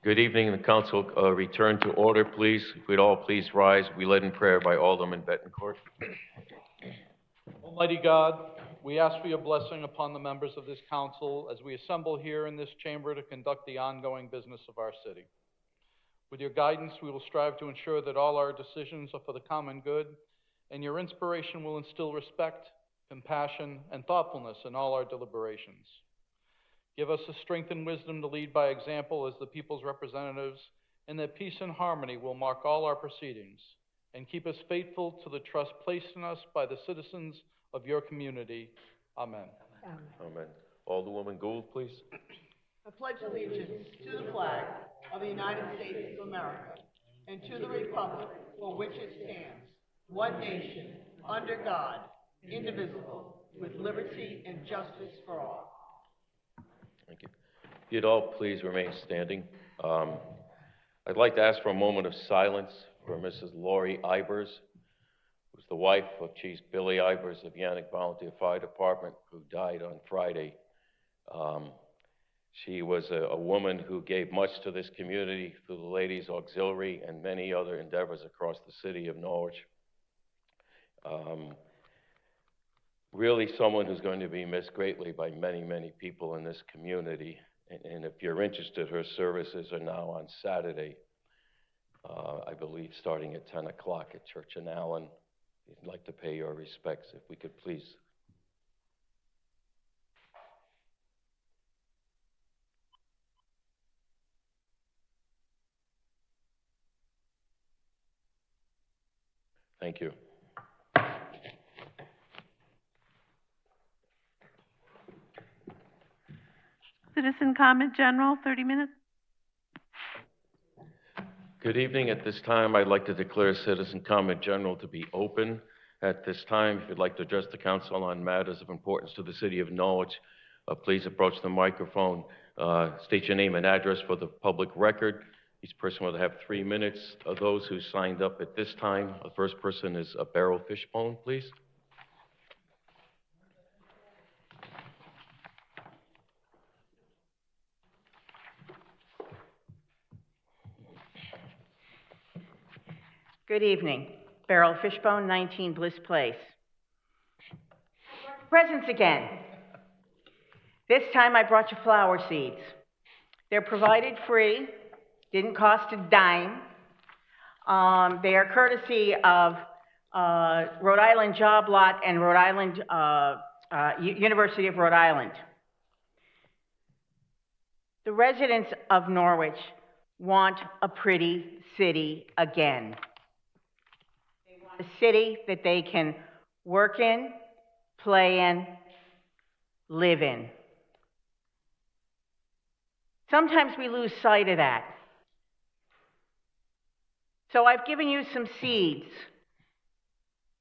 Good evening. The council return to order, please. If we'd all please rise. We led in prayer by Alderman Betancourt. Almighty God, we ask for your blessing upon the members of this council as we assemble here in this chamber to conduct the ongoing business of our city. With your guidance, we will strive to ensure that all our decisions are for the common good, and your inspiration will instill respect, compassion, and thoughtfulness in all our deliberations. Give us the strength and wisdom to lead by example as the people's representatives, and that peace and harmony will mark all our proceedings, and keep us faithful to the trust placed in us by the citizens of your community. Amen. Amen. Alderwoman Gould, please. I pledge allegiance to the flag of the United States of America and to the republic for which it stands, one nation, under God, indivisible, with liberty and justice for all. Thank you. If you'd all please remain standing. I'd like to ask for a moment of silence for Mrs. Lori Ibers, who's the wife of Chief Billy Ibers of Yannick Volunteer Fire Department, who died on Friday. She was a woman who gave much to this community through the Ladies Auxiliary and many other endeavors across the city of Norwich. Really someone who's going to be missed greatly by many, many people in this community. And if you're interested, her services are now on Saturday, I believe starting at 10 o'clock at Church and Allen. We'd like to pay your respects, if we could please. Thank you. Citizen comment general, 30 minutes. Good evening. At this time, I'd like to declare citizen comment general to be open. At this time, if you'd like to address the council on matters of importance to the city of Norwich, please approach the microphone. State your name and address for the public record. Each person will have 3 minutes. Of those who signed up at this time, the first person is Beryl Fishbone, please. Good evening. Beryl Fishbone, 19 Bliss Place. Presents again. This time I brought you flower seeds. They're provided free, didn't cost a dime. They are courtesy of Rhode Island Job Lot and Rhode Island, University of Rhode Island. The residents of Norwich want a pretty city again. A city that they can work in, play in, live in. Sometimes we lose sight of that. So I've given you some seeds.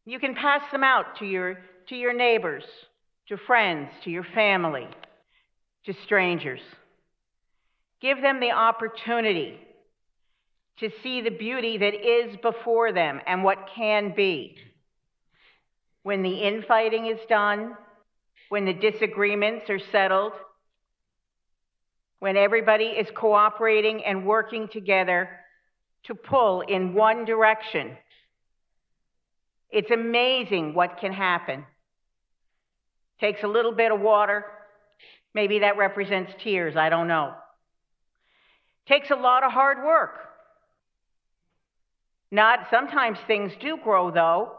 You can pass them out to your neighbors, to friends, to your family, to strangers. Give them the opportunity to see the beauty that is before them and what can be. When the infighting is done, when the disagreements are settled, when everybody is cooperating and working together to pull in one direction, it's amazing what can happen. Takes a little bit of water, maybe that represents tears, I don't know. Takes a lot of hard work. Sometimes things do grow, though,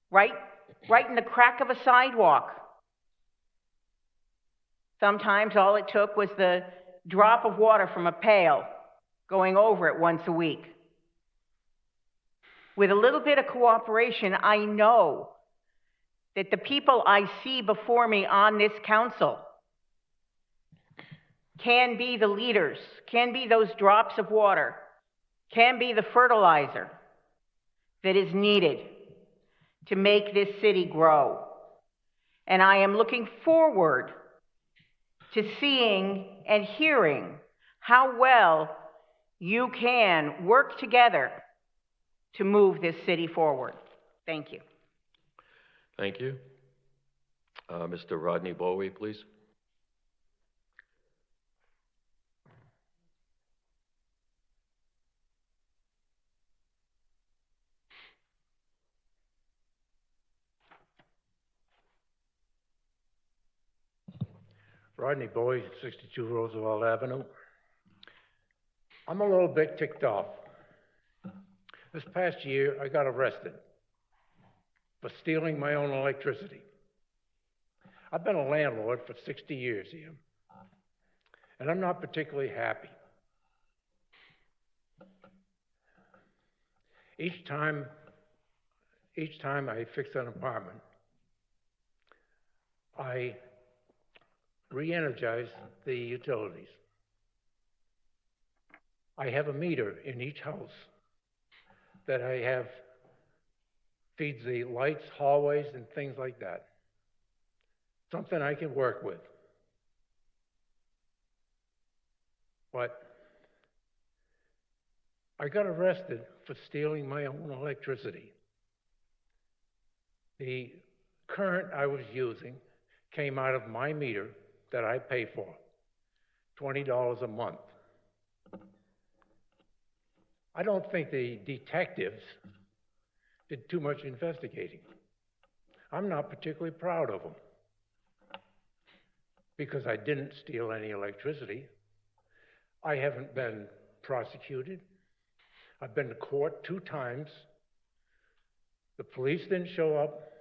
right in the crack of a sidewalk. Sometimes all it took was the drop of water from a pail, going over it once a week. With a little bit of cooperation, I know that the people I see before me on this council can be the leaders, can be those drops of water, can be the fertilizer that is needed to make this city grow. And I am looking forward to seeing and hearing how well you can work together to move this city forward. Thank you. Thank you. Mr. Rodney Bowie, please. Rodney Bowie, 62 Roosevelt Avenue. I'm a little bit ticked off. This past year, I got arrested for stealing my own electricity. I've been a landlord for 60 years here, and I'm not particularly happy. Each time I fix an apartment, I re-energize the utilities. I have a meter in each house that I have feeds the lights, hallways, and things like that. Something I can work with. But I got arrested for stealing my own electricity. The current I was using came out of my meter that I pay for, $20 a month. I don't think the detectives did too much investigating. I'm not particularly proud of them because I didn't steal any electricity. I haven't been prosecuted. I've been to court 2 times. The police didn't show up.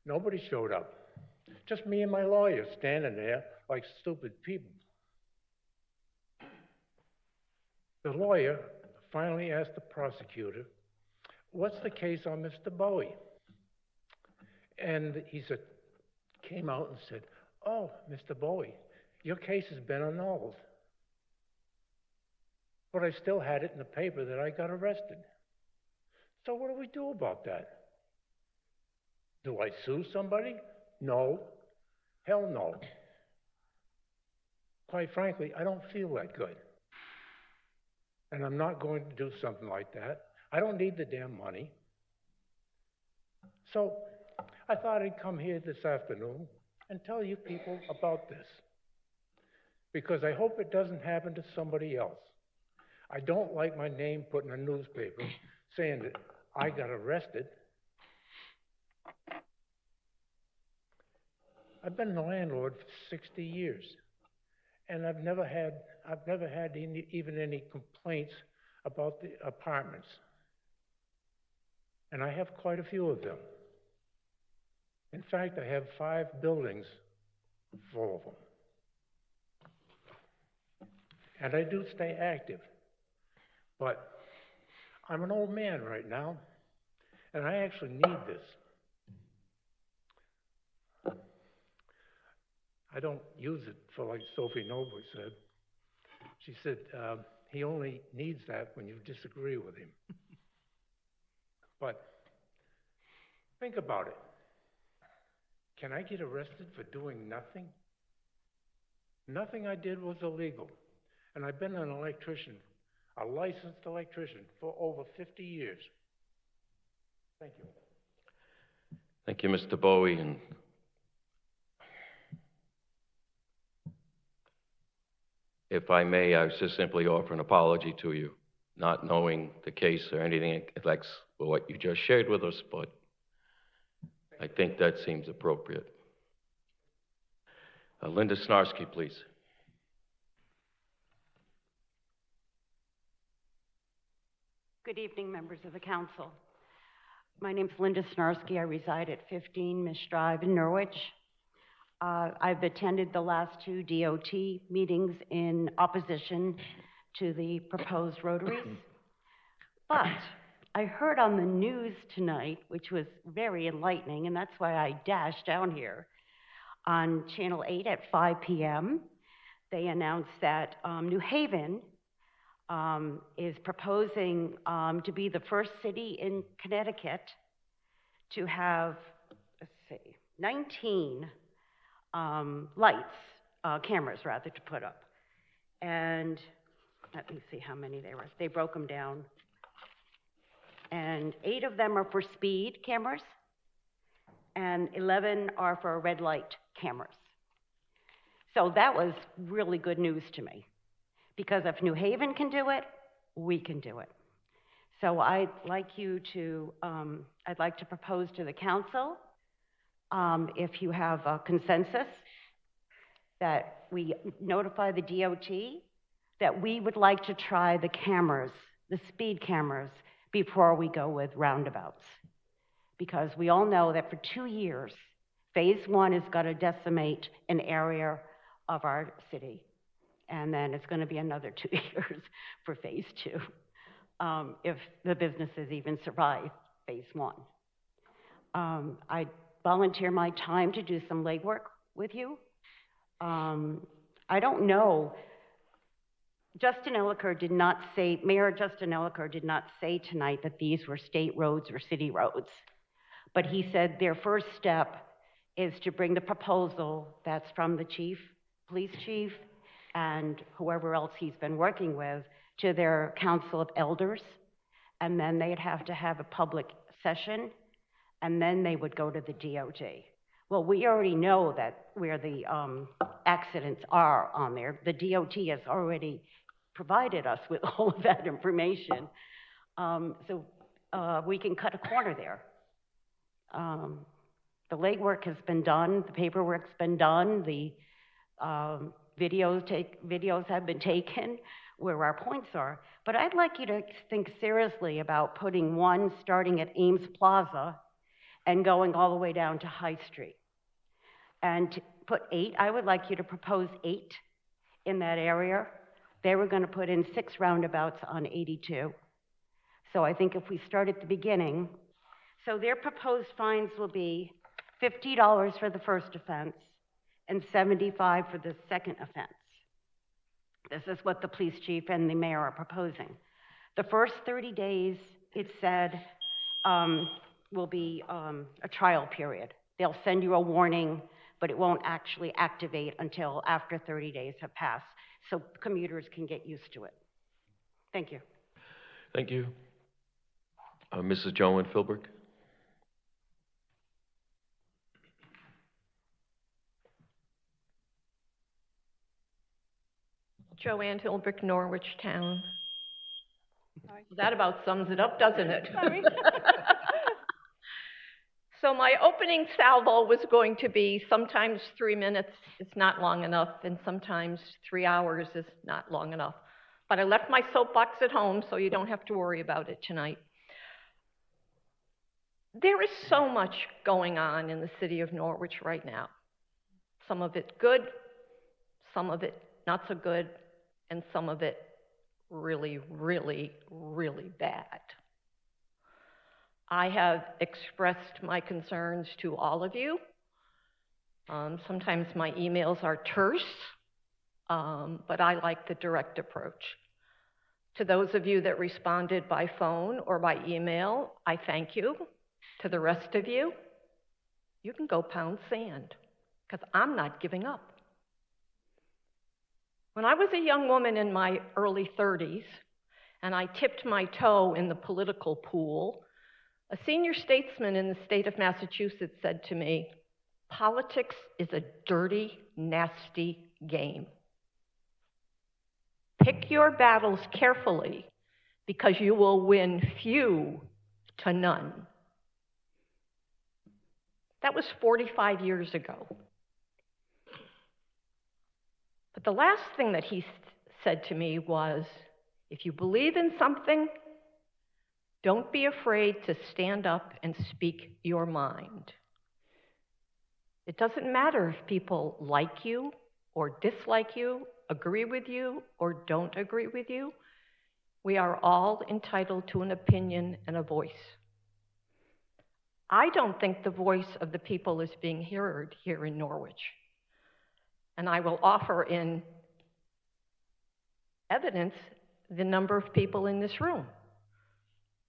Nobody showed up. Just me and my lawyer standing there like stupid people. The lawyer finally asked the prosecutor, "What's the case on Mr. Bowie?" And he came out and said, "Oh, Mr. Bowie, your case has been annulled." But I still had it in the paper that I got arrested. So what do we do about that? Do I sue somebody? No. Hell no. Quite frankly, I don't feel that good. And I'm not going to do something like that. I don't need the damn money. So I thought I'd come here this afternoon and tell you people about this. Because I hope it doesn't happen to somebody else. I don't like my name put in a newspaper saying that I got arrested. I've been a landlord for 60 years, and I've never had even any complaints about the apartments. And I have quite a few of them. In fact, I have 5 buildings full of them. And I do stay active. But I'm an old man right now, and I actually need this. I don't use it for, like Sophie Noble said. She said, he only needs that when you disagree with him. But think about it. Can I get arrested for doing nothing? Nothing I did was illegal. And I've been an electrician, a licensed electrician, for over 50 years. Thank you. Thank you, Mr. Bowie. And if I may, I was just simply offer an apology to you, not knowing the case or anything like what you just shared with us, but I think that seems appropriate. Linda Snarsky, please. Good evening, members of the council. My name's Linda Snarsky. I reside at 15 Mish Drive in Norwich. I've attended the last 2 DOT meetings in opposition to the proposed rotaries. But I heard on the news tonight, which was very enlightening, and that's why I dashed down here, on Channel 8 at 5 p.m., they announced that New Haven is proposing to be the first city in Connecticut to have, 19 cameras rather, to put up. And let me see how many there were. They broke them down. And 8 of them are for speed cameras, and 11 are for red light cameras. So that was really good news to me, because if New Haven can do it, we can do it. So I'd like to propose to the council, if you have a consensus, that we notify the DOT that we would like to try the cameras, the speed cameras, before we go with roundabouts. Because we all know that for 2 years, phase one is going to decimate an area of our city. And then it's going to be another 2 years for phase two, if the businesses even survive phase one. I volunteer my time to do some legwork with you. I don't know. Mayor Justin Elliker did not say tonight that these were state roads or city roads. But he said their first step is to bring the proposal that's from the chief, police chief, and whoever else he's been working with to their council of elders. And then they'd have to have a public session, and then they would go to the DOT. Well, we already know that where the accidents are on there. The DOT has already provided us with all of that information. So we can cut a corner there. The legwork has been done, the paperwork's been done, the videos have been taken where our points are. But I'd like you to think seriously about putting one starting at Ames Plaza and going all the way down to High Street. And to put 8, I would like you to propose 8 in that area. They were going to put in 6 roundabouts on 82. So I think if we start at the beginning, so their proposed fines will be $50 for the first offense and $75 for the second offense. This is what the police chief and the mayor are proposing. The first 30 days, it said, will be a trial period. They'll send you a warning, but it won't actually activate until after 30 days have passed, so commuters can get used to it. Thank you. Thank you. Mrs. Joanne Philbrick? Joanne Hilbrick, Norwich Town. That about sums it up, doesn't it? Sorry. So my opening salvo was going to be sometimes 3 minutes is not long enough, and sometimes 3 hours is not long enough. But I left my soapbox at home, so you don't have to worry about it tonight. There is so much going on in the city of Norwich right now. Some of it good, some of it not so good, and some of it really, really, really bad. I have expressed my concerns to all of you. Sometimes my emails are terse, but I like the direct approach. To those of you that responded by phone or by email, I thank you. To the rest of you, you can go pound sand, because I'm not giving up. When I was a young woman in my early 30s, and I tipped my toe in the political pool, a senior statesman in the state of Massachusetts said to me, "Politics is a dirty, nasty game. Pick your battles carefully, because you will win few to none." That was 45 years ago. But the last thing that he said to me was, if you believe in something, don't be afraid to stand up and speak your mind. It doesn't matter if people like you or dislike you, agree with you or don't agree with you. We are all entitled to an opinion and a voice. I don't think the voice of the people is being heard here in Norwich. And I will offer in evidence the number of people in this room.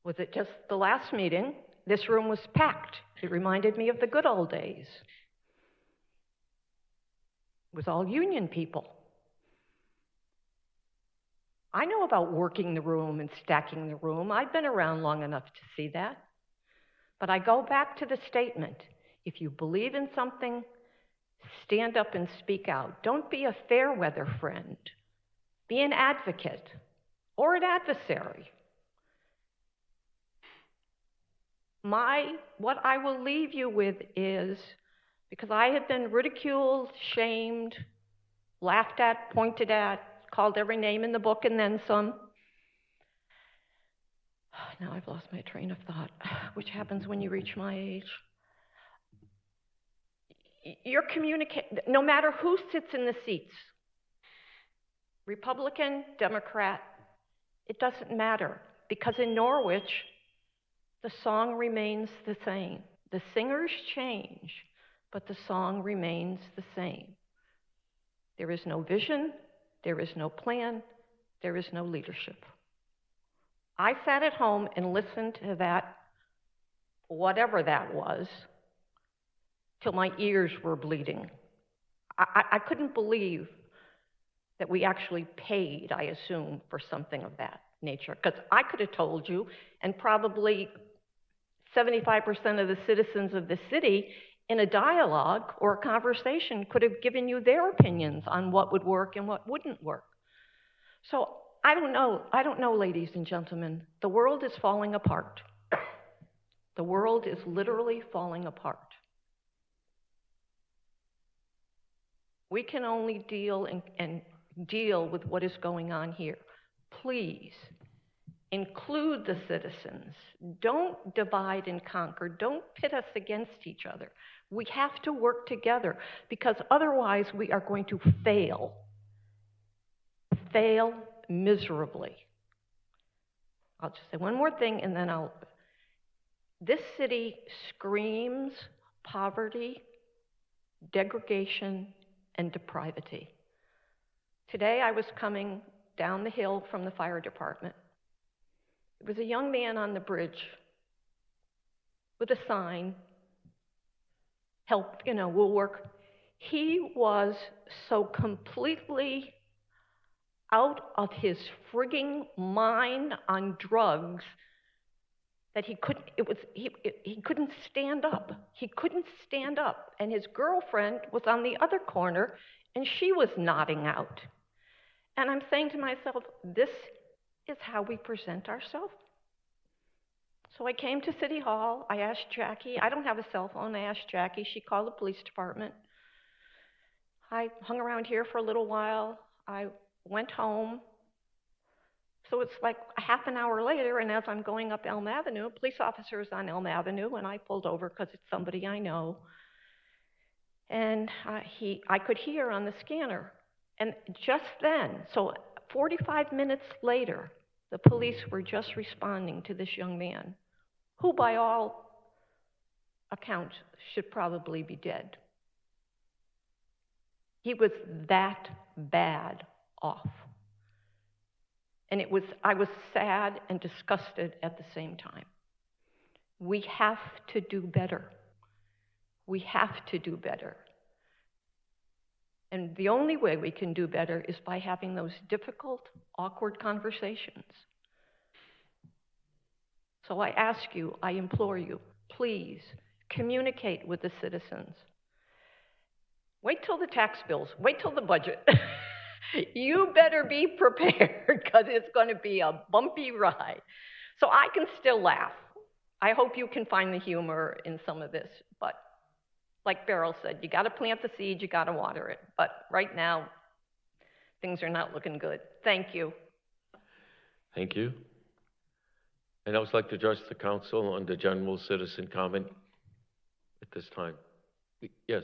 Was it just the last meeting? This room was packed. It reminded me of the good old days. It was all union people. I know about working the room and stacking the room. I've been around long enough to see that. But I go back to the statement, if you believe in something, stand up and speak out. Don't be a fair weather friend. Be an advocate or an adversary. What I will leave you with is, because I have been ridiculed, shamed, laughed at, pointed at, called every name in the book and then some. Now I've lost my train of thought, which happens when you reach my age. No matter who sits in the seats, Republican, Democrat, it doesn't matter, because in Norwich, the song remains the same. The singers change, but the song remains the same. There is no vision, there is no plan, there is no leadership. I sat at home and listened to that, whatever that was, till my ears were bleeding. I couldn't believe that we actually paid, I assume, for something of that nature. Because I could have told you, and probably 75% of the citizens of the city in a dialogue or a conversation could have given you their opinions on what would work and what wouldn't work. So I don't know, ladies and gentlemen. The world is falling apart. The world is literally falling apart. We can only deal with what is going on here. Please, include the citizens. Don't divide and conquer. Don't pit us against each other. We have to work together, because otherwise we are going to fail miserably. I'll just say one more thing and then this city screams poverty, degradation, and depravity. Today I was coming down the hill from the fire department. There was a young man on the bridge with a sign, help, we'll work. He was so completely out of his frigging mind on drugs that he couldn't stand up. He couldn't stand up. And his girlfriend was on the other corner, and she was nodding out. And I'm saying to myself, this is how we present ourselves. So I came to City Hall. I asked Jackie. I don't have a cell phone. I asked Jackie. She called the police department. I hung around here for a little while. I went home. So it's like a half an hour later, and as I'm going up Elm Avenue, a police officer is on Elm Avenue, and I pulled over because it's somebody I know. And I could hear on the scanner. And just then, so 45 minutes later, the police were just responding to this young man, who by all accounts should probably be dead. He was that bad off. And I was sad and disgusted at the same time. We have to do better. We have to do better. And the only way we can do better is by having those difficult, awkward conversations. So I ask you, I implore you, please communicate with the citizens. Wait till the tax bills, wait till the budget. You better be prepared, because it's going to be a bumpy ride. So I can still laugh. I hope you can find the humor in some of this, but like Beryl said, you got to plant the seed, you got to water it. But right now, things are not looking good. Thank you. Thank you. And I would like to address the council on the general citizen comment at this time. Yes.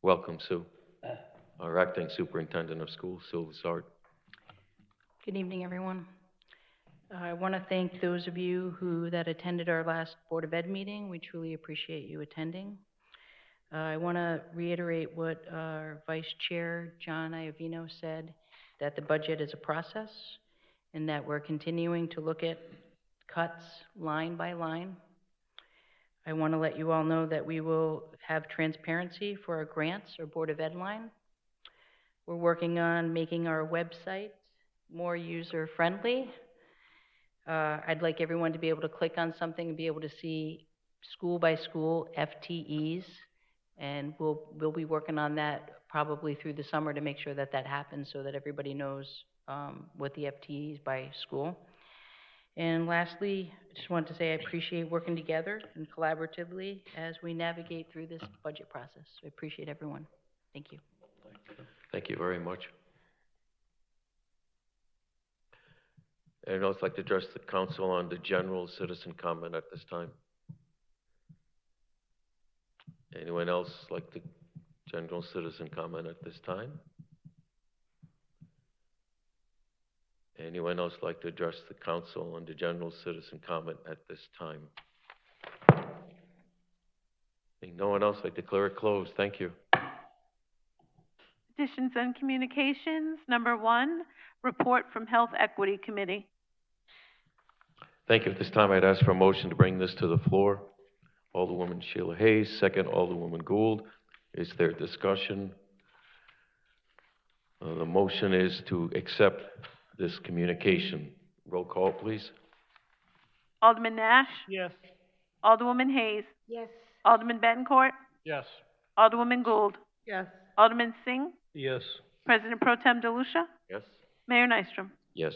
Welcome, Sue. Our acting superintendent of schools, Sue Lazard. Good evening, everyone. I want to thank those of you that attended our last Board of Ed meeting. We truly appreciate you attending. I want to reiterate what our Vice Chair, John Iovino, said, that the budget is a process and that we're continuing to look at cuts line by line. I want to let you all know that we will have transparency for our grants or Board of Ed line. We're working on making our website more user-friendly. I'd like everyone to be able to click on something and be able to see school by school FTEs, and we'll be working on that probably through the summer to make sure that that happens so that everybody knows what the FTEs by school. And lastly, I just wanted to say I appreciate working together and collaboratively as we navigate through this budget process. I appreciate everyone. Thank you. Thank you very much. Anyone else like to address the council on the general citizen comment at this time? Anyone else like the general citizen comment at this time? Anyone else like to address the council on the general citizen comment at this time? Seeing no one else, I declare it closed. Thank you. Petitions and communications. Number 1, report from Health Equity Committee. Thank you. At this time, I'd ask for a motion to bring this to the floor. Alderwoman Sheila Hayes, second Alderwoman Gould. Is there discussion? The motion is to accept this communication. Roll call, please. Alderman Nash? Yes. Alderwoman Hayes? Yes. Alderman Bettencourt? Yes. Alderwoman Gould? Yes. Alderman Singh? Yes. President Pro Tem DeLucia? Yes. Mayor Nystrom? Yes.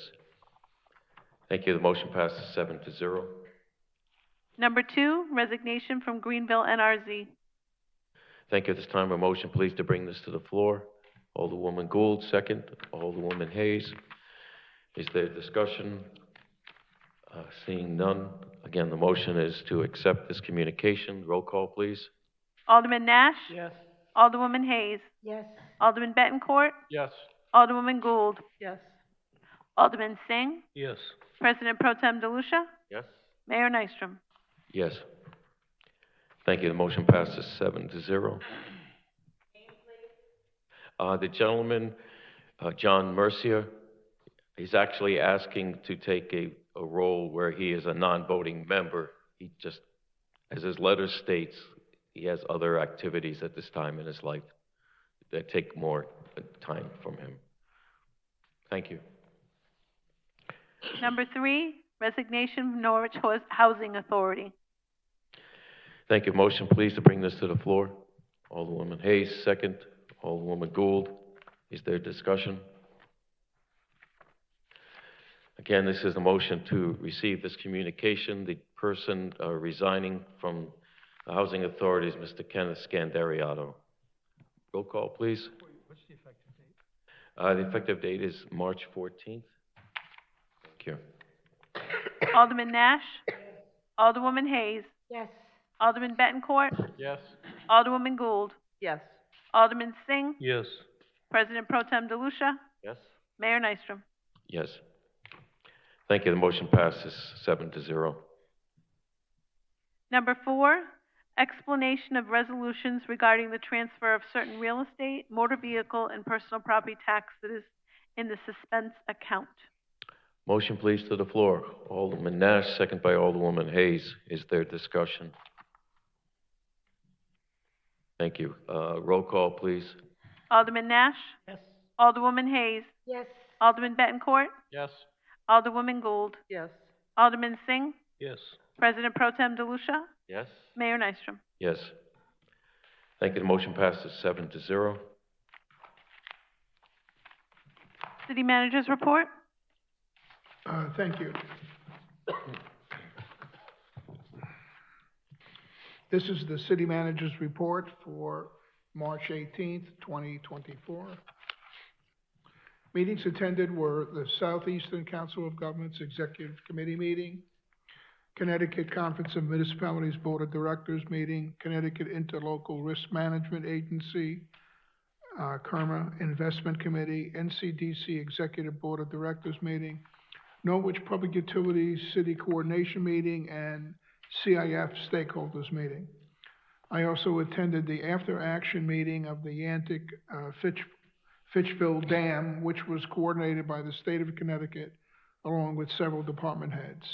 Thank you. The motion passes 7-0. Number 2, resignation from Greenville NRZ. Thank you. At this time, a motion, please, to bring this to the floor. Alderwoman Gould, second. Alderwoman Hayes. Is there discussion? Seeing none. Again, the motion is to accept this communication. Roll call, please. Alderman Nash? Yes. Alderwoman Hayes? Yes. Alderman Bettencourt? Yes. Alderwoman Gould? Yes. Alderman Singh? Yes. President Pro Tem DeLucia? Yes. Mayor Nystrom? Yes. Thank you. The motion passes 7-0. The gentleman, John Mercier, he's actually asking to take a role where he is a non-voting member. He just, as his letter states, he has other activities at this time in his life that take more time from him. Thank you. Number 3, resignation from Norwich Housing Authority. Thank you. Motion, please, to bring this to the floor. Alderwoman Hayes, second. Alderwoman Gould. Is there discussion? Again, this is a motion to receive this communication. The person resigning from the Housing Authority is Mr. Kenneth Scandariato. Roll call, please. What's the effective date? The effective date is March 14th. Thank you. Alderman Nash? Alderwoman Hayes? Yes. Alderman Bettencourt? Yes. Alderwoman Gould? Yes. Alderman Singh? Yes. President Pro Tem DeLucia? Yes. Mayor Nystrom? Yes. Thank you. The motion passes 7-0. Number 4, explanation of resolutions regarding the transfer of certain real estate, motor vehicle, and personal property taxes in the suspense account. Motion, please, to the floor. Alderman Nash, second by Alderwoman Hayes. Is there discussion? Thank you. Roll call, please. Alderman Nash? Yes. Alderwoman Hayes? Yes. Alderman Bettencourt? Yes. Alderwoman Gould? Yes. Alderman Singh? Yes. President Pro Tem DeLucia? Yes. Mayor Nystrom? Yes. Thank you. The motion passes 7-0. City Manager's report. Thank you. This is the city manager's report for March 18th, 2024. Meetings attended were the Southeastern Council of Governments Executive Committee meeting, Connecticut Conference of Municipalities Board of Directors meeting, Connecticut Interlocal Risk Management Agency, KERMA Investment Committee, NCDC Executive Board of Directors meeting, Norwich Public Utilities City Coordination meeting, and CIF Stakeholders meeting. I also attended the after-action meeting of the Yantic Fitchville Dam, which was coordinated by the state of Connecticut, along with several department heads.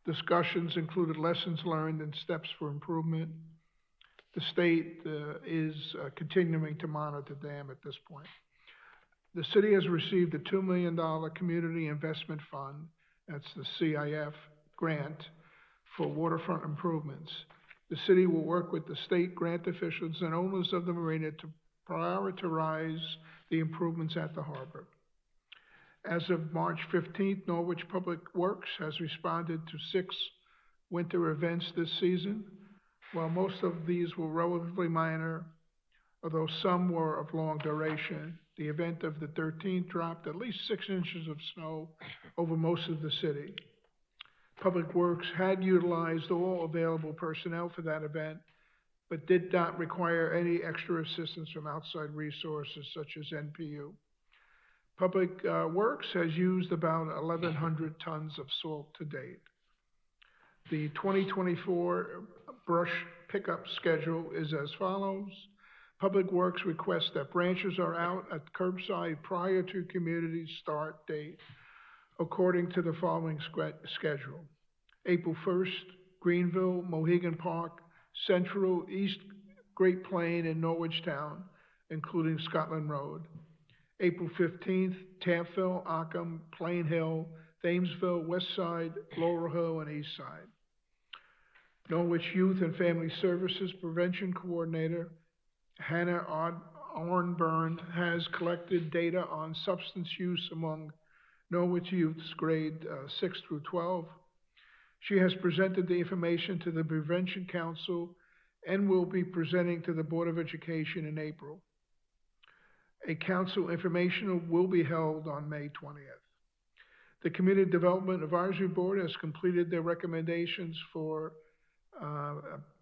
Discussions included lessons learned and steps for improvement. The state is continuing to monitor the dam at this point. The city has received a $2 million Community Investment Fund, that's the CIF grant, for waterfront improvements. The city will work with the state grant officials and owners of the marina to prioritize the improvements at the harbor. As of March 15th, Norwich Public Works has responded to 6 winter events this season. While most of these were relatively minor, Although some were of long duration, the event of the 13th dropped at least 6 inches of snow over most of the city. Public Works had utilized all available personnel for that event, but did not require any extra assistance from outside resources such as NPU. Public Works has used about 1,100 tons of salt to date. The 2024 brush pickup schedule is as follows. Public Works requests that branches are out at curbside prior to community start date, according to the following schedule. April 1st, Greenville, Mohegan Park, Central, East Great Plain, and Norwich Town, including Scotland Road. April 15th, Tampville, Ockham, Plain Hill, Thamesville, West Side, Laurel Hill, and East Side. Norwich Youth and Family Services Prevention Coordinator Hannah Ornburn has collected data on substance use among Norwich youths grade 6 through 12. She has presented the information to the Prevention Council and will be presenting to the Board of Education in April. A council informational will be held on May 20th. The Community Development Advisory Board has completed their recommendations for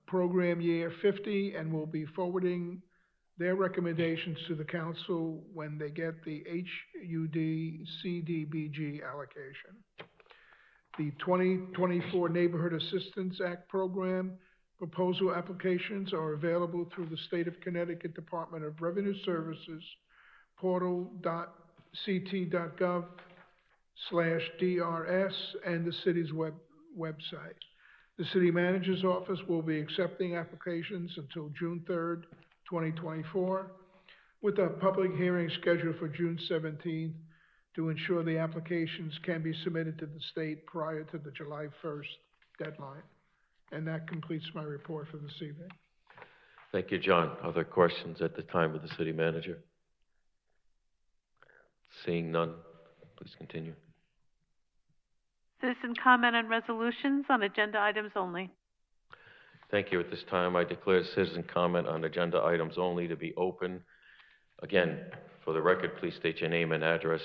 program year 50 and will be forwarding their recommendations to the council when they get the HUD CDBG allocation. The 2024 Neighborhood Assistance Act program proposal applications are available through the State of Connecticut Department of Revenue Services portal.ct.gov/DRS and the city's website. The city manager's office will be accepting applications until June 3rd, 2024, with a public hearing scheduled for June 17th to ensure the applications can be submitted to the state prior to the July 1st deadline. And that completes my report for this evening. Thank you, John. Other questions at the time of the city manager? Seeing none, please continue. Citizen comment on resolutions on agenda items only. Thank you. At this time, I declare citizen comment on agenda items only to be open. Again, for the record, please state your name and address.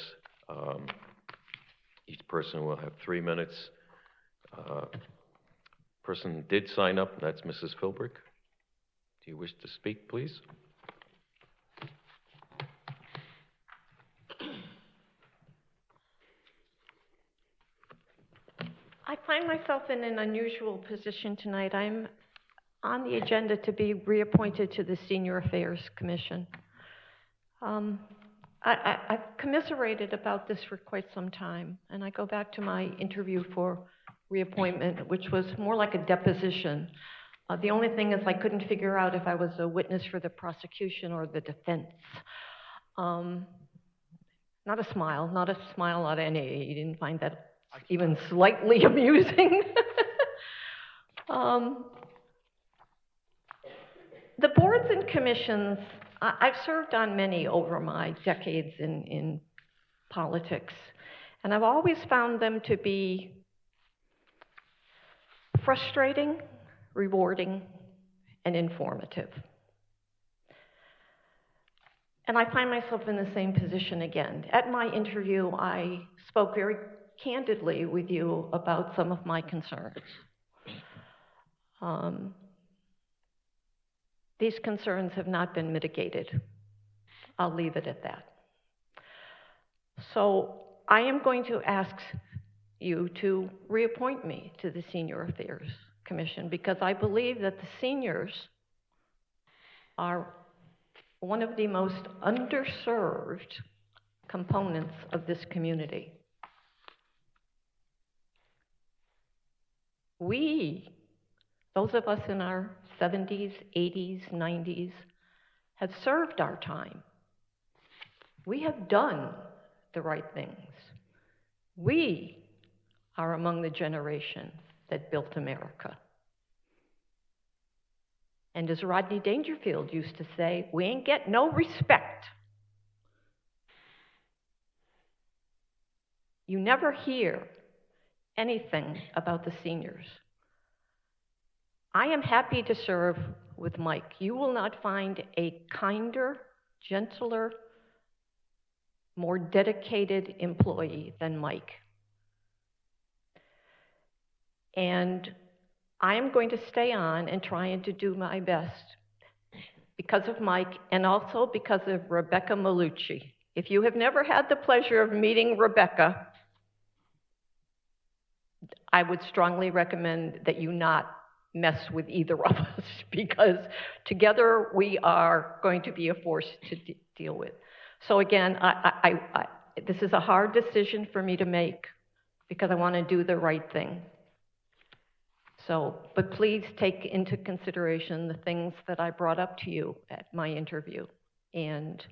Each person will have 3 minutes. Person did sign up, and that's Mrs. Philbrick. Do you wish to speak, please? I find myself in an unusual position tonight. I'm on the agenda to be reappointed to the Senior Affairs Commission. I've commiserated about this for quite some time, and I go back to my interview for reappointment, which was more like a deposition. The only thing is I couldn't figure out if I was a witness for the prosecution or the defense. Not a smile out of any. You didn't find that even slightly amusing. The boards and commissions, I've served on many over my decades in politics, and I've always found them to be frustrating, rewarding, and informative. And I find myself in the same position again. At my interview, I spoke very candidly with you about some of my concerns. These concerns have not been mitigated. I'll leave it at that. So I am going to ask you to reappoint me to the Senior Affairs Commission because I believe that the seniors are one of the most underserved components of this community. We, those of us in our 70s, 80s, 90s, have served our time. We have done the right things. We are among the generation that built America. And as Rodney Dangerfield used to say, we ain't get no respect. You never hear anything about the seniors. I am happy to serve with Mike. You will not find a kinder, gentler, more dedicated employee than Mike. And I am going to stay on and trying to do my best because of Mike and also because of Rebecca Malucci. If you have never had the pleasure of meeting Rebecca, I would strongly recommend that you not mess with either of us because together we are going to be a force to deal with. So again, this is a hard decision for me to make because I want to do the right thing. So, but please take into consideration the things that I brought up to you at my interview. And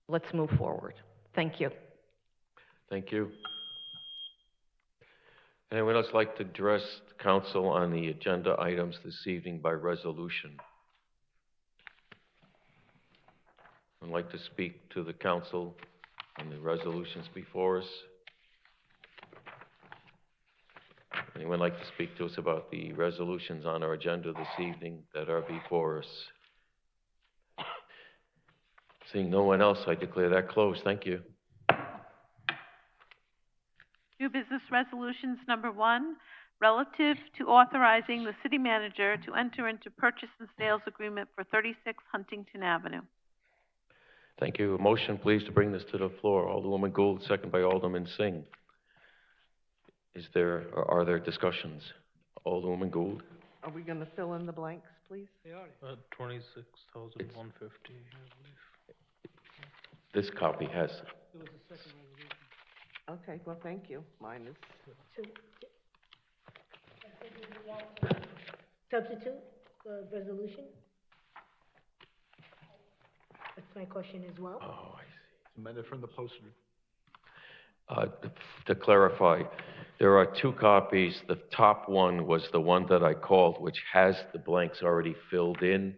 let's move forward. Thank you. Thank you. Anyone else like to address the council on the agenda items this evening by resolution? I'd like to speak to the council on the resolutions before us. Anyone like to speak to us about the resolutions on our agenda this evening that are before us? Seeing no one else, I declare that closed. Thank you. New business resolutions number 1, relative to authorizing the city manager to enter into purchase and sales agreement for 36 Huntington Avenue. Thank you. A motion, please, to bring this to the floor. Alderwoman Gould, second by Alderman Singh. Are there discussions? Alderwoman Gould? Are we gonna fill in the blanks, please? 26,150, I believe. This copy has. Okay, well, thank you. Mine is. Substitute for resolution? That's my question as well. Oh, I see. Amended from the poster. To clarify, there are 2 copies. The top one was the one that I called, which has the blanks already filled in.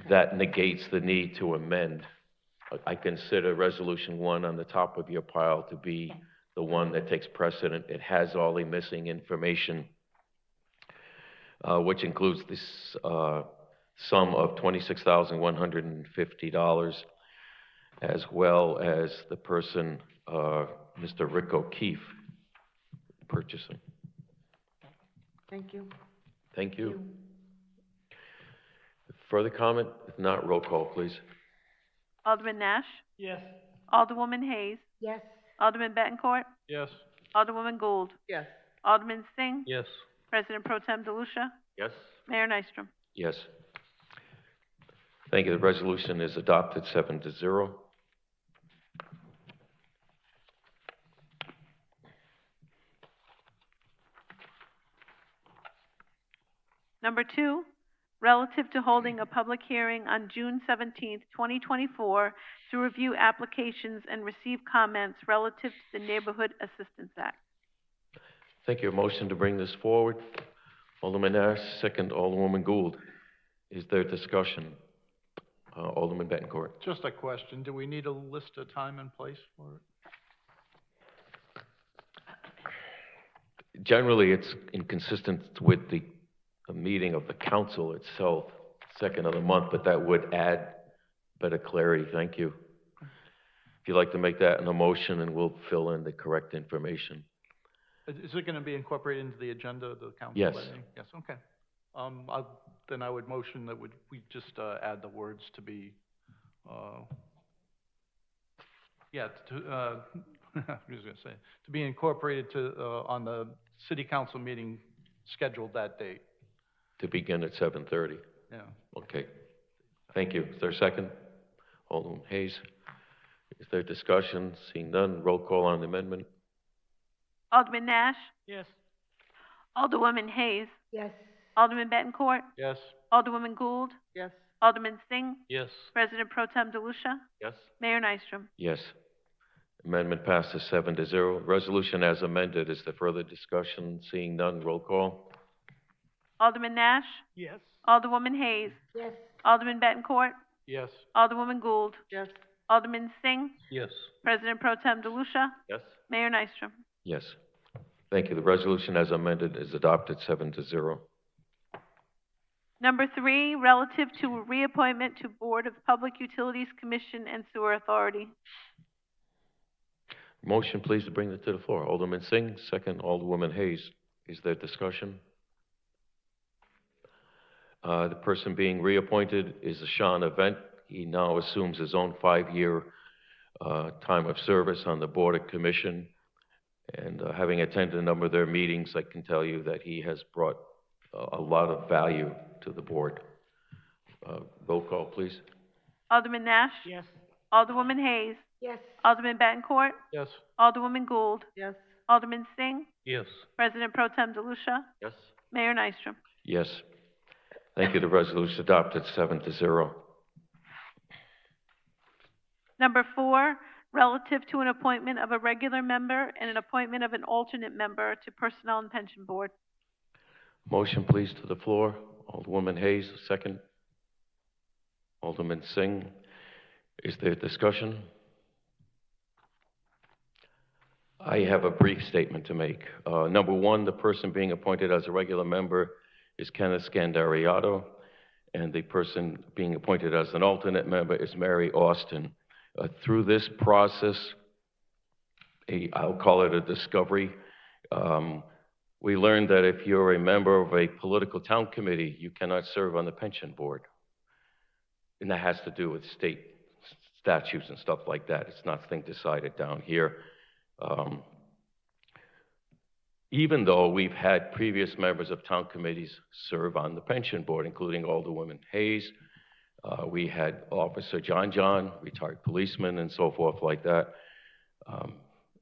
That negates the need to amend. I consider Resolution 1 on the top of your pile to be the one that takes precedent. It has all the missing information, which includes this sum of $26,150, as well as the person, Mr. Rick O'Keefe, purchasing. Thank you. Thank you. Further comment? If not, roll call, please. Alderman Nash? Yes. Alderwoman Hayes? Yes. Alderman Bettencourt? Yes. Alderwoman Gould? Yes. Alderman Singh? Yes. President Pro Tem DeLucia? Yes. Mayor Nystrom? Yes. Thank you. The resolution is adopted 7-0. Number 2, relative to holding a public hearing on June 17th, 2024, to review applications and receive comments relative to the Neighborhood Assistance Act. Thank you. A motion to bring this forward. Alderman Nash, second Alderwoman Gould. Is there discussion? Alderman Bettencourt. Just a question. Do we need a list of time and place for it? Generally, it's inconsistent with the meeting of the council itself, second of the month, but that would add better clarity. Thank you. If you'd like to make that in a motion, and we'll fill in the correct information. Is it gonna be incorporated into the agenda of the council? Yes. meeting? Yes, okay. Then I would motion that we just, add the words to be, I was gonna say, to be incorporated on the city council meeting scheduled that date. To begin at 7:30. Yeah. Okay. Thank you. Is there a second? Alderman Hayes. Is there discussion? Seeing none, roll call on the amendment. Alderman Nash? Yes. Alderwoman Hayes? Yes. Alderman Bettencourt? Yes. Alderwoman Gould? Yes. Alderman Singh? Yes. President Pro Tem DeLucia? Yes. Mayor Nystrom? Yes. Amendment passes 7-0. Resolution as amended. Is there further discussion? Seeing none, roll call. Alderman Nash? Yes. Alderwoman Hayes? Yes. Alderman Bettencourt? Yes. Alderwoman Gould? Yes. Alderman Singh? Yes. President Pro Tem DeLucia? Yes. Mayor Nystrom? Yes. Thank you. The resolution as amended is adopted 7-0. Number 3, relative to reappointment to Board of Public Utilities Commission and Sewer Authority. Motion, please, to bring it to the floor. Alderman Singh, second, Alderwoman Hayes. Is there discussion? The person being reappointed is Sean Event. He now assumes his own 5-year time of service on the Board of Commission. And having attended a number of their meetings, I can tell you that he has brought a lot of value to the board. Roll call, please. Alderman Nash? Yes. Alderwoman Hayes? Yes. Alderman Bettencourt? Yes. Alderwoman Gould? Yes. Alderman Singh? Yes. President Pro Tem DeLucia? Yes. Mayor Nystrom? Yes. Thank you. The resolution adopted 7-0. Number 4, relative to an appointment of a regular member and an appointment of an alternate member to Personnel and Pension Board. Motion, please, to the floor. Alderwoman Hayes, second. Alderman Singh. Is there discussion? I have a brief statement to make. Number 1, the person being appointed as a regular member is Kenneth Scandariato, and the person being appointed as an alternate member is Mary Austin. Through this process, I'll call it a discovery, we learned that if you're a member of a political town committee, you cannot serve on the pension board. And that has to do with state statutes and stuff like that. It's nothing decided down here. Even though we've had previous members of town committees serve on the pension board, including Alderwoman Hayes, we had Officer John, retired policeman, and so forth like that.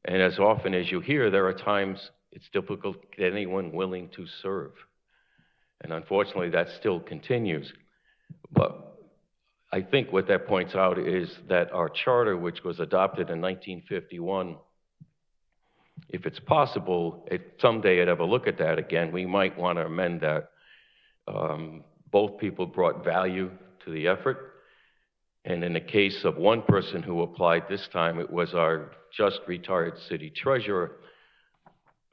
And as often as you hear, there are times it's difficult to get anyone willing to serve. And unfortunately, that still continues. But I think what that points out is that our charter, which was adopted in 1951, if it's possible, someday I'd have a look at that again. We might want to amend that. Both people brought value to the effort. And in the case of one person who applied this time, it was our just retired city treasurer,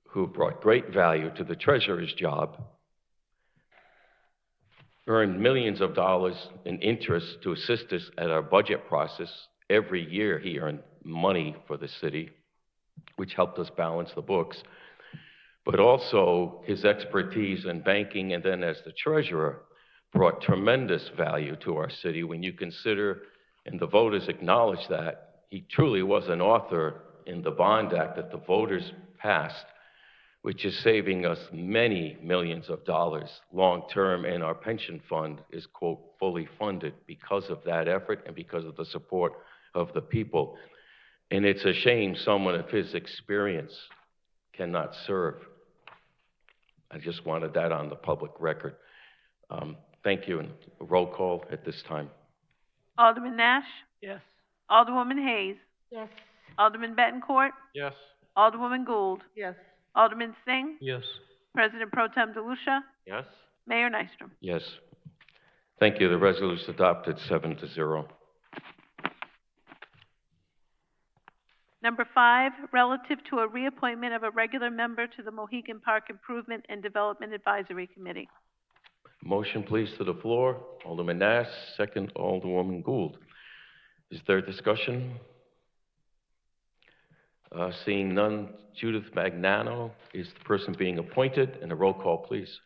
who brought great value to the treasurer's job, earned millions of dollars in interest to assist us at our budget process. Every year he earned money for the city, which helped us balance the books. But also his expertise in banking and then as the treasurer brought tremendous value to our city when you consider, and the voters acknowledge that, he truly was an author in the Bond Act that the voters passed, which is saving us many millions of dollars long-term, and our pension fund is, quote, fully funded because of that effort and because of the support of the people. And it's a shame someone of his experience cannot serve. I just wanted that on the public record. Thank you, and a roll call at this time. Alderman Nash? Yes. Alderwoman Hayes? Yes. Alderman Bettencourt? Yes. Alderwoman Gould? Yes. Alderman Singh? Yes. President Pro Tem DeLucia? Yes. Mayor Nystrom? Yes. Thank you. The resolution is adopted 7-0. Number 5, relative to a reappointment of a regular member to the Mohegan Park Improvement and Development Advisory Committee. Motion, please, to the floor. Alderman Nash, second, Alderwoman Gould. Is there discussion? Seeing none, Judith Magnano is the person being appointed, and a roll call, please.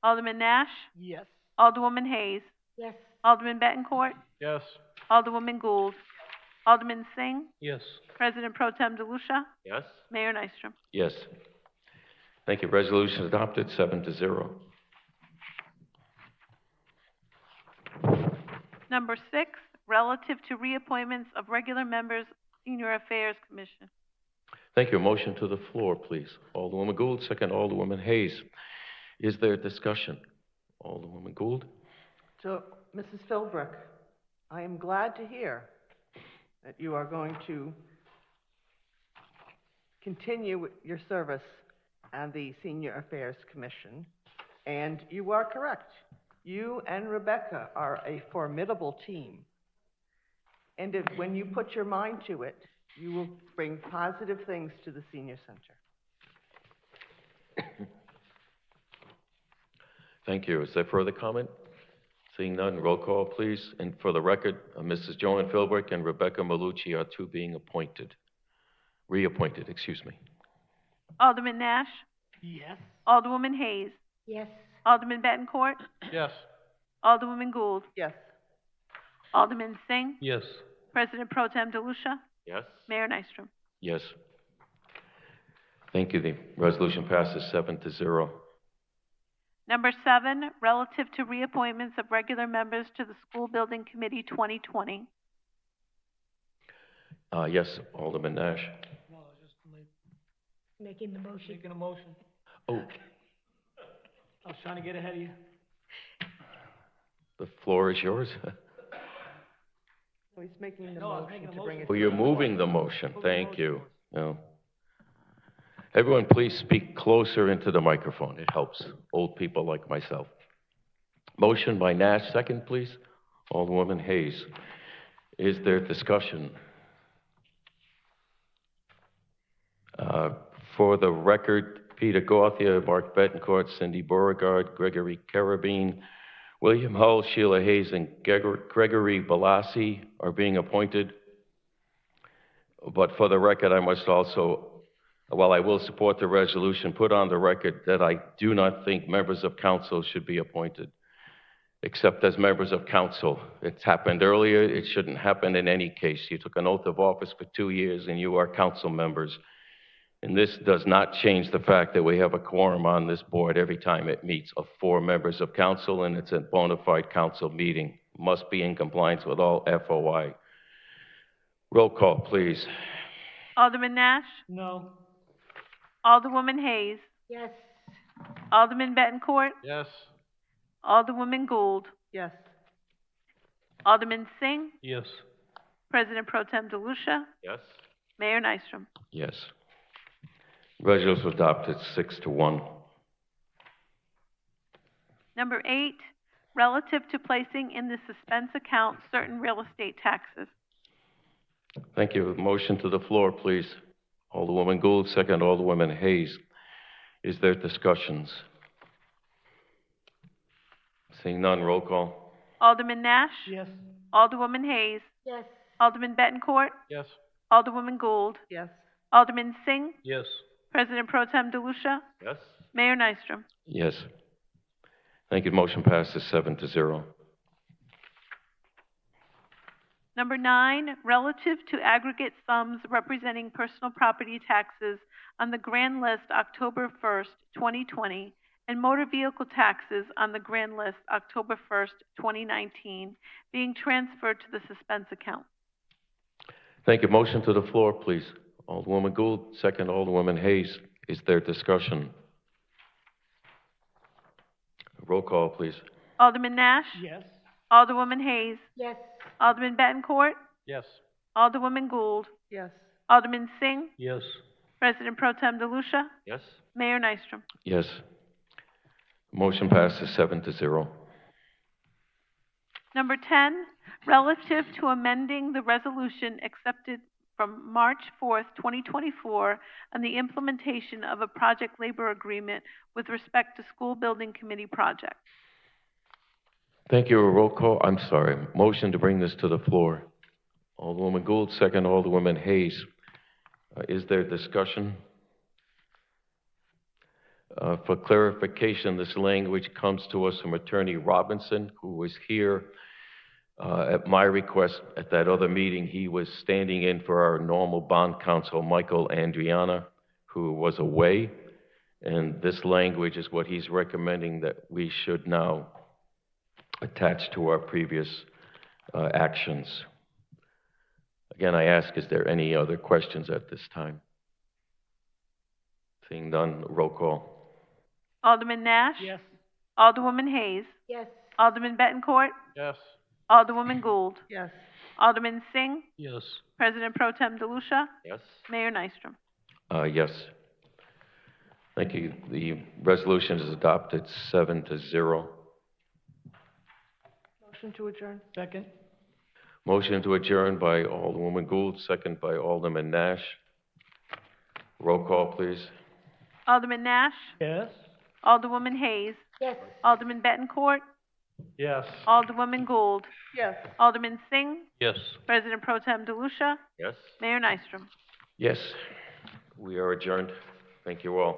Alderman Nash? Yes. Alderwoman Hayes? Yes. Alderman Bettencourt? Yes. Alderwoman Gould? Alderman Singh? Yes. President Pro Tem DeLucia? Yes. Mayor Nystrom? Yes. Thank you. Resolution adopted 7-0. Number 6, relative to reappointments of regular members, Senior Affairs Commission. Thank you. Motion to the floor, please. Alderwoman Gould, second, Alderwoman Hayes. Is there discussion? Alderwoman Gould? So, Mrs. Philbrook, I am glad to hear that you are going to continue your service on the Senior Affairs Commission, and you are correct. You and Rebecca are a formidable team. And when you put your mind to it, you will bring positive things to the Senior Center. Thank you. Is there further comment? Seeing none, roll call, please. And for the record, Mrs. Joan Philbrick and Rebecca Malucci are two being reappointed, excuse me. Alderman Nash? Yes. Alderwoman Hayes? Yes. Alderman Bettencourt? Yes. Alderwoman Gould? Yes. Alderman Singh? Yes. President Pro Tem DeLucia? Yes? Mayor Nystrom? Yes. Thank you. The resolution passes 7-0. Number 7, relative to reappointments of regular members to the School Building Committee 2020. Yes, Alderman Nash. No, just making the motion. Making a motion. Oh, I was trying to get ahead of you. the floor is yours. So he's making the No, I was motion making a to bring motion. it. Oh, you're moving the motion. Moving the Thank motion. you. No. Everyone, please speak closer into the microphone. It helps old people like myself. Motion by Nash, second, please. Alderwoman Hayes. Is there discussion? For the record, Peter Gauthier, Mark Bettencourt, Cindy Beauregard, Gregory Carabine, William Hull, Sheila Hayes, and Gregory Balassi are being appointed. But for the record, I must also, while I will support the resolution, put on the record that I do not think members of council should be appointed, except as members of council. It's happened earlier. It shouldn't happen in any case. You took an oath of office for 2 years, and you are council members. And this does not change the fact that we have a quorum on this board every time it meets of 4 members of council, and it's a bona fide council meeting. Must be in compliance with all FOI. Roll call, please. Alderman Nash? No. Alderwoman Hayes? Yes. Alderman Bettencourt? Yes. Alderwoman Gould? Yes. Alderman Singh? Yes. President Pro Tem DeLucia? Yes. Mayor Nystrom? Yes. Resolution adopted 6-1. Number 8, relative to placing in the suspense account certain real estate taxes. Thank you. Motion to the floor, please. Alderwoman Gould, second Alderwoman Hayes. Is there discussions? Seeing none, roll call. Alderman Nash? Yes. Alderwoman Hayes? Yes. Alderman Bettencourt? Yes. Alderwoman Gould? Yes. Alderman Singh? Yes. President Pro Tem DeLucia? Yes. Mayor Nystrom? Yes. Thank you. Motion passes 7-0. Number 9, relative to aggregate sums representing personal property taxes on the grand list October 1st, 2020, and motor vehicle taxes on the grand list October 1st, 2019, being transferred to the suspense account. Thank you. Motion to the floor, please. Alderwoman Gould, second Alderwoman Hayes. Is there discussion? Roll call, please. Alderman Nash? Yes. Alderwoman Hayes? Yes. Alderman Bettencourt? Yes. Alderwoman Gould? Yes. Alderman Singh? Yes. President Pro Tem DeLucia? Yes. Mayor Nystrom? Yes. Motion passes 7-0. Number 10, relative to amending the resolution accepted from March 4th, 2024, on the implementation of a project labor agreement with respect to school building committee projects. Thank you. A roll call. I'm sorry. Motion to bring this to the floor. Alderwoman Gould, second Alderwoman Hayes. Is there discussion? For clarification, this language comes to us from Attorney Robinson, who was here at my request at that other meeting. He was standing in for our normal bond counsel, Michael Andriana, who was away. And this language is what he's recommending that we should now attach to our previous actions. Again, I ask, is there any other questions at this time? Seeing none, roll call. Alderman Nash? Yes. Alderwoman Hayes? Yes. Alderman Bettencourt? Yes. Alderwoman Gould? Yes. Alderman Singh? Yes. President Pro Tem DeLucia? Yes. Mayor Nystrom? Yes. Thank you. The resolution is adopted 7-0. Motion to adjourn. Second. Motion to adjourn by Alderwoman Gould, second by Alderman Nash. Roll call, please. Alderman Nash? Yes? Alderwoman Hayes? Yes. Alderman Bettencourt? Yes. Alderwoman Gould? Yes. Alderman Singh? Yes. President Pro Tem DeLucia? Yes. Mayor Nystrom? Yes. We are adjourned. Thank you all.